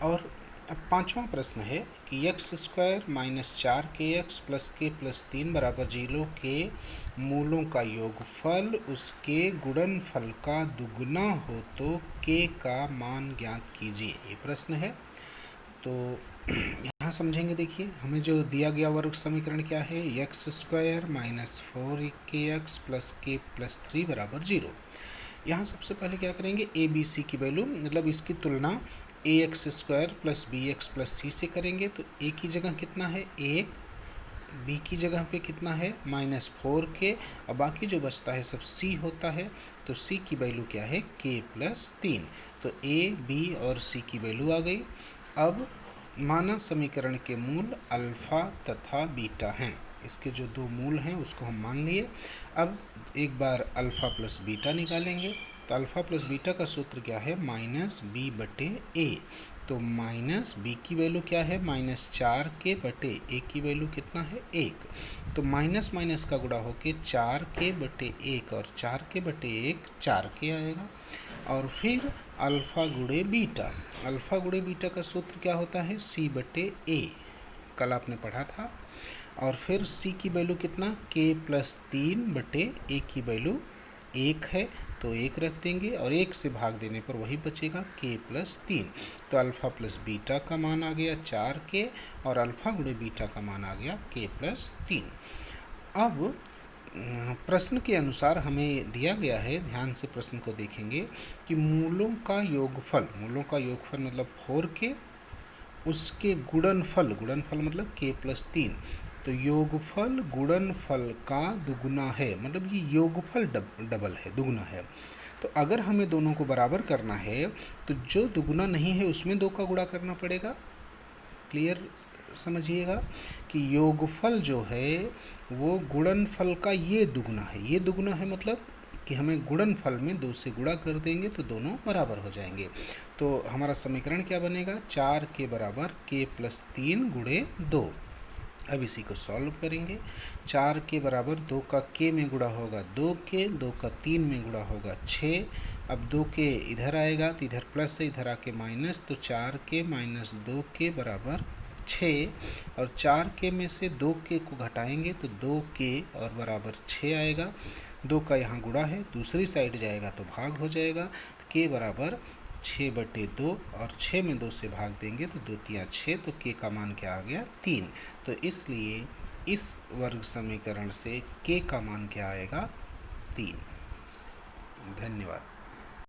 और अब पांचवा प्रश्न है कि x square minus 4kx plus के प्लस 3 बराबर 0 के मूलों का योगफल उसके गुणनफल का दुगना हो तो के का मान ज्ञात कीजिए, ये प्रश्न है। तो यहाँ समझेंगे, देखिए हमें जो दिया गया वर्ग समीकरण क्या है, x square minus 4kx plus के प्लस 3 बराबर 0। यहाँ सबसे पहले क्या करेंगे, ए बी सी की वैल्यू मतलब इसकी तुलना A X square plus B X plus C से करेंगे। तो ए की जगह कितना है 1, बी की जगह पे कितना है -4k, और बाकी जो बचता है सब सी होता है। तो सी की वैल्यू क्या है k प्लस 3। तो ए बी और सी की वैल्यू आ गई। अब माना समीकरण के मूल अल्फ़ा तथा बीटा हैं, इसके जो दो मूल हैं उसको हम मान लिए। अब एक बार अल्फ़ा प्लस बीटा निकालेंगे। तो अल्फ़ा प्लस बीटा का सूत्र क्या है -b/a। तो माइनस बी की वैल्यू क्या है -4k/a की वैल्यू कितना है 1। तो माइनस माइनस का गुणा होके 4k/1 और 4k/1 4k आएगा। और फिर अल्फ़ा गुणे बीटा, अल्फ़ा गुणे बीटा का सूत्र क्या होता है c/a, कल आपने पढ़ा था। और फिर c की वैल्यू कितना k प्लस 3/a की वैल्यू 1 है, तो 1 रख देंगे और 1 से भाग देने पर वही बचेगा k प्लस 3। तो अल्फ़ा प्लस बीटा का मान आ गया 4k और अल्फ़ा गुणे बीटा का मान आ गया k प्लस 3। अब प्रश्न के अनुसार हमें दिया गया है, ध्यान से प्रश्न को देखेंगे कि मूलों का योगफल, मूलों का योगफल मतलब 4k, उसके गुणनफल, गुणनफल मतलब k प्लस 3। तो योगफल गुणनफल का दुगुना है, मतलब ये योगफल डबल है, दुगुना है। तो अगर हमें दोनों को बराबर करना है तो जो दुगुना नहीं है उसमें 2 का गुणा करना पड़ेगा। क्लियर समझिएगा कि योगफल जो है वो गुणनफल का ये दुगुना है, ये दुगुना है मतलब कि हमें गुणनफल में 2 से गुणा कर देंगे तो दोनों बराबर हो जाएंगे। तो हमारा समीकरण क्या बनेगा 4 के बराबर k प्लस 3 गुणे 2। अब इसी को सॉल्व करेंगे। 4 के बराबर 2 का k में गुणा होगा 2k, 2 का 3 में गुणा होगा 6। अब 2k इधर आएगा तो इधर प्लस से इधर आके माइनस, तो 4k माइनस 2k बराबर 6। और 4k में से 2k को घटाएंगे तो 2k और बराबर 6 आएगा। 2 का यहाँ गुणा है, दूसरी साइड जाएगा तो भाग हो जाएगा। तो k बराबर 6/2 और 6 में 2 से भाग देंगे तो 2 तिया 6, तो k का मान क्या आ गया 3। तो इसलिए इस वर्ग समीकरण से k का मान क्या आएगा 3। धन्यवाद।